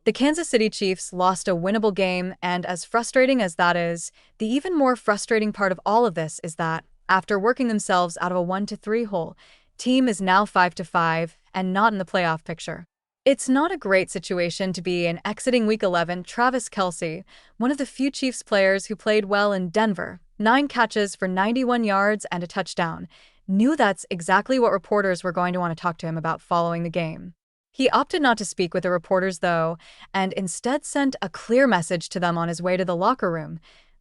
The Kansas City Chiefs lost a winnable game, and as frustrating as that is, the even more frustrating part of all of this is that, after working themselves out of a 1-3 hole, team is now 5-5 and not in the playoff picture. It's not a great situation to be in exiting Week 11. Travis Kelce, one of the few Chiefs players who played well in Denver, 9 catches for 91 yards and a touchdown, knew that's exactly what reporters were going to want to talk to him about following the game. He opted not to speak with the reporters, though, and instead sent a clear message to them on his way to the locker room.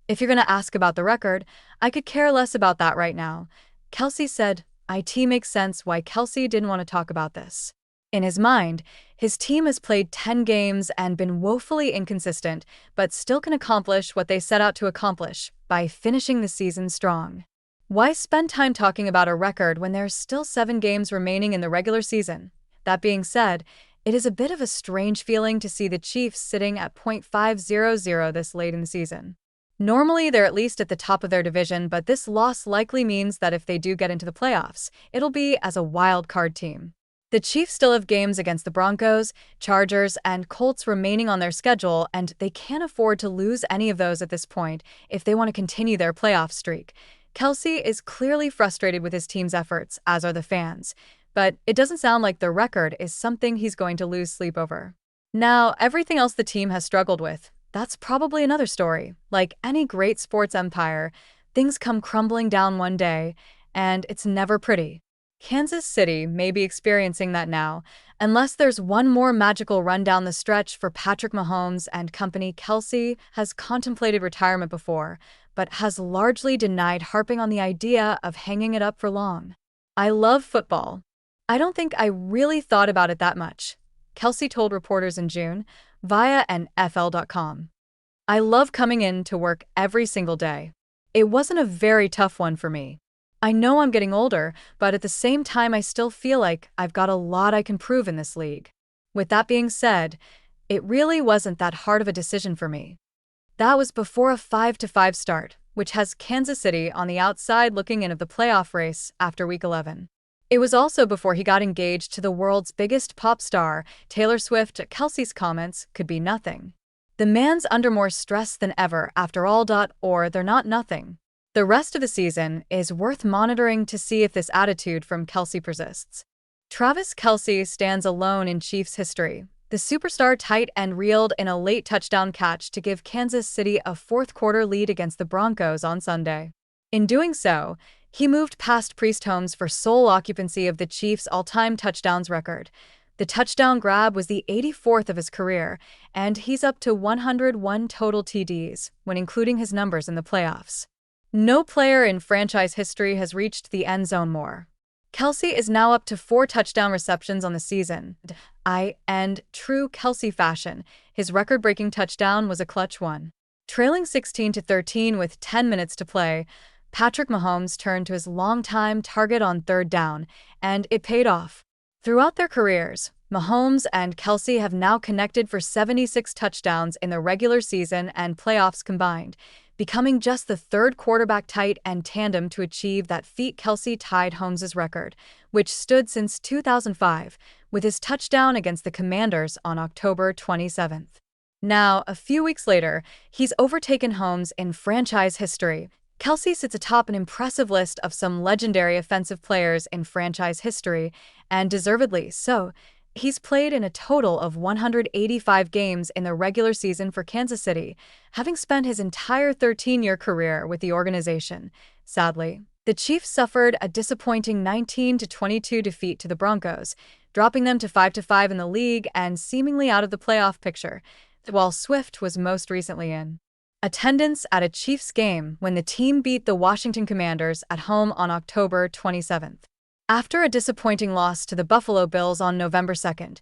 "If you're going to ask about the record, I could care less about that right now." Kelce said. It makes sense why Kelce didn't want to talk about this. In his mind, his team has played 10 games and been woefully inconsistent, but still can accomplish what they set out to accomplish by finishing the season strong. Why spend time talking about a record when there's still 7 games remaining in the regular season? That being said, it is a bit of a strange feeling to see the Chiefs sitting at .500 this late in the season. Normally, they're at least at the top of their division, but this loss likely means that if they do get into the playoffs, it'll be as a wild card team. The Chiefs still have games against the Broncos, Chargers, and Colts remaining on their schedule, and they can't afford to lose any of those at this point if they want to continue their playoff streak. Kelce is clearly frustrated with his team's efforts, as are the fans. But it doesn't sound like the record is something he's going to lose sleep over. Now, everything else the team has struggled with, that's probably another story. Like any great sports empire, things come crumbling down one day, and it's never pretty. Kansas City may be experiencing that now, unless there's one more magical run down the stretch for Patrick Mahomes and company. Kelce has contemplated retirement before, but has largely denied harping on the idea of hanging it up for long. "I love football. I don't think I really thought about it that much," Kelce told reporters in June, via NFL.com. "I love coming in to work every single day. It wasn't a very tough one for me. I know I'm getting older, but at the same time I still feel like I've got a lot I can prove in this league. With that being said, it really wasn't that hard of a decision for me." That was before a 5-5 start, which has Kansas City on the outside looking in of the playoff race after Week 11. It was also before he got engaged to the world's biggest pop star, Taylor Swift. Kelce's comments could be nothing. The man's under more stress than ever after all. Or they're not nothing. The rest of the season is worth monitoring to see if this attitude from Kelce persists. Travis Kelce stands alone in Chiefs history. The superstar tight end reeled in a late touchdown catch to give Kansas City a fourth-quarter lead against the Broncos on Sunday. In doing so, he moved past Priest Holmes for sole occupancy of the Chiefs' all-time touchdowns record. The touchdown grab was the 84th of his career, and he's up to 101 total TDs, when including his numbers in the playoffs. No player in franchise history has reached the end zone more. Kelce is now up to 4 touchdown receptions on the season. In true Kelce fashion, his record-breaking touchdown was a clutch one. Trailing 16-13 with 10 minutes to play, Patrick Mahomes turned to his longtime target on third down, and it paid off. Throughout their careers, Mahomes and Kelce have now connected for 76 touchdowns in the regular season and playoffs combined, becoming just the third quarterback tight end tandem to achieve that feat. Kelce tied Holmes' record, which stood since 2005, with his touchdown against the Commanders on October 27th. Now, a few weeks later, he's overtaken Holmes in franchise history. Kelce sits atop an impressive list of some legendary offensive players in franchise history, and deservedly so. He's played in a total of 185 games in the regular season for Kansas City, having spent his entire 13-year career with the organization. Sadly, the Chiefs suffered a disappointing 19-22 defeat to the Broncos, dropping them to 5-5 in the league and seemingly out of the playoff picture, while Swift was most recently in attendance at a Chiefs game when the team beat the Washington Commanders at home on October 27th. After a disappointing loss to the Buffalo Bills on November 2nd,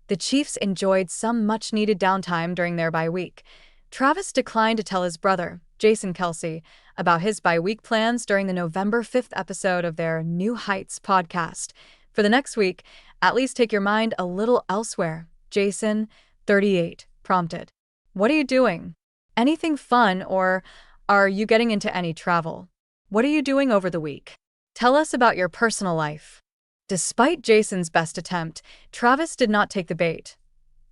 the Chiefs enjoyed some much-needed downtime during their bye week. Travis declined to tell his brother, Jason Kelce, about his bye-week plans during the November 5th episode of their New Heights podcast. For the next week, at least take your mind a little elsewhere, Jason, 38, prompted. "What are you doing? Anything fun, or are you getting into any travel? What are you doing over the week? Tell us about your personal life." Despite Jason's best attempt, Travis did not take the bait.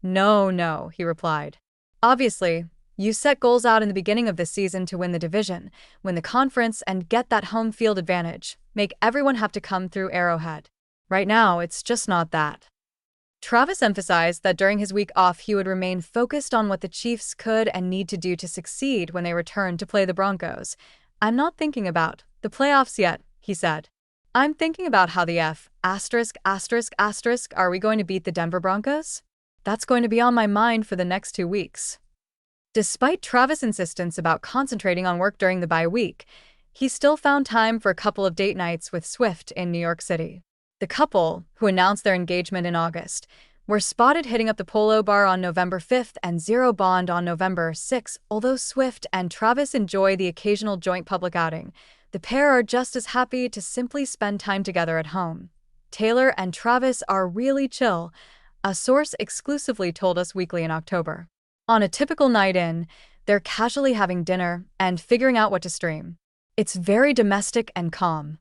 No, he replied. Obviously, you set goals out in the beginning of this season to win the division, win the conference, and get that home field advantage. Make everyone have to come through Arrowhead. Right now, it's just not that. Travis emphasized that during his week off he would remain focused on what the Chiefs could and need to do to succeed when they returned to play the Broncos. I'm not thinking about the playoffs yet, he said. I'm thinking about how the are we going to beat the Denver Broncos? That's going to be on my mind for the next 2 weeks. Despite Travis' insistence about concentrating on work during the bye week, he still found time for a couple of date nights with Swift in New York City. The couple, who announced their engagement in August, were spotted hitting up the Polo Bar on November 5th and Zero Bond on November 6th. Although Swift and Travis enjoy the occasional joint public outing, the pair are just as happy to simply spend time together at home. Taylor and Travis are really chill, a source exclusively told Us Weekly in October. On a typical night in, they're casually having dinner and figuring out what to stream. It's very domestic and calm.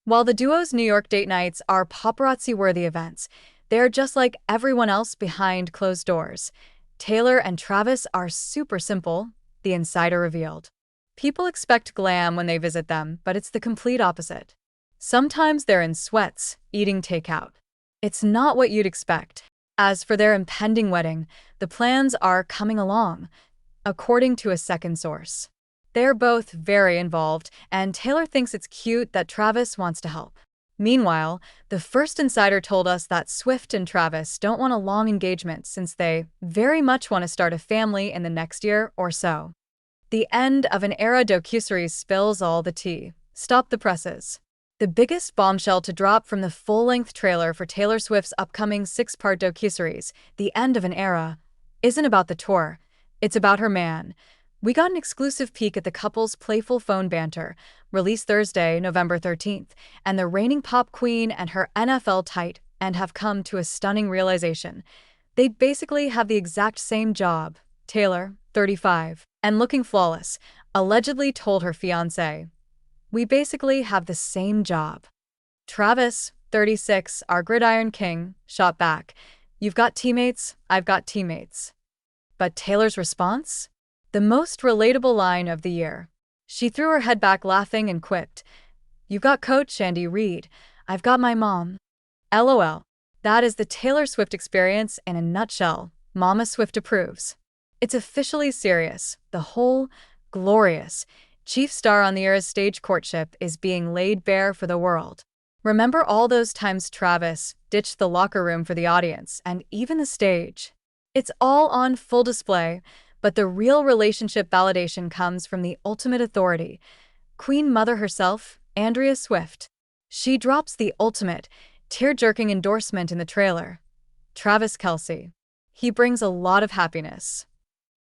While the duo's New York date nights are paparazzi-worthy events, they're just like everyone else behind closed doors. Taylor and Travis are super simple, the insider revealed. People expect glam when they visit them, but it's the complete opposite. Sometimes they're in sweats, eating takeout. It's not what you'd expect. As for their impending wedding, the plans are coming along, according to a second source. They're both very involved, and Taylor thinks it's cute that Travis wants to help. Meanwhile, the first insider told us that Swift and Travis don't want a long engagement since they very much want to start a family in the next year or so. The end of an era docuseries spills all the tea. Stop the presses. The biggest bombshell to drop from the full-length trailer for Taylor Swift's upcoming 6-part docuseries, The End of an Era, isn't about the tour. It's about her man. We got an exclusive peek at the couple's playful phone banter, released Thursday, November 13th, and the reigning pop queen and her NFL tight and have come to a stunning realization. They basically have the exact same job. Taylor, 35, and looking flawless, allegedly told her fiancé. We basically have the same job. Travis, 36, our gridiron king, shot back. You've got teammates, I've got teammates. But Taylor's response? The most relatable line of the year. She threw her head back laughing and quipped, "You've got Coach Andy Reid, I've got my mom." LOL. That is the Taylor Swift experience in a nutshell. Mama Swift approves. It's officially serious. The whole glorious chief star on the era's stage courtship is being laid bare for the world. Remember all those times Travis ditched the locker room for the audience and even the stage? It's all on full display. But the real relationship validation comes from the ultimate authority, Queen Mother herself, Andrea Swift. She drops the ultimate, tear-jerking endorsement in the trailer. Travis Kelce. He brings a lot of happiness.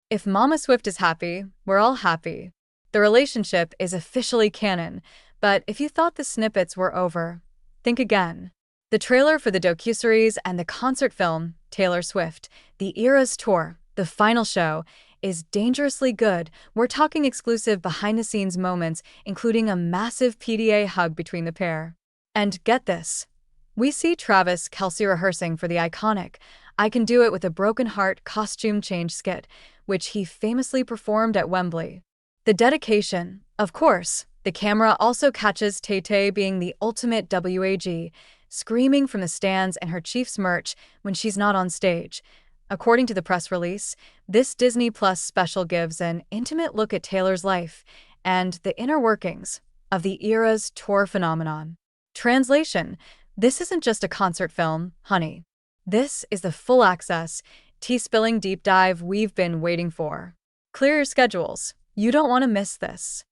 If Mama Swift is happy, we're all happy. The relationship is officially canon, but if you thought the snippets were over, think again. The trailer for the docuseries and the concert film, Taylor Swift, The Eras Tour, the final show, is dangerously good. We're talking exclusive behind-the-scenes moments, including a massive PDA hug between the pair. And get this. We see Travis Kelce rehearsing for the iconic I Can Do It With a Broken Heart costume change skit, which he famously performed at Wembley. The dedication, of course. The camera also catches Tay-Tay being the ultimate WAG, screaming from the stands in her Chiefs merch when she's not on stage. According to the press release, this Disney Plus special gives an intimate look at Taylor's life and the inner workings of the Eras Tour phenomenon. Translation: this isn't just a concert film, honey. This is the full-access, tea-spilling deep dive we've been waiting for. Clear your schedules. You don't want to miss this.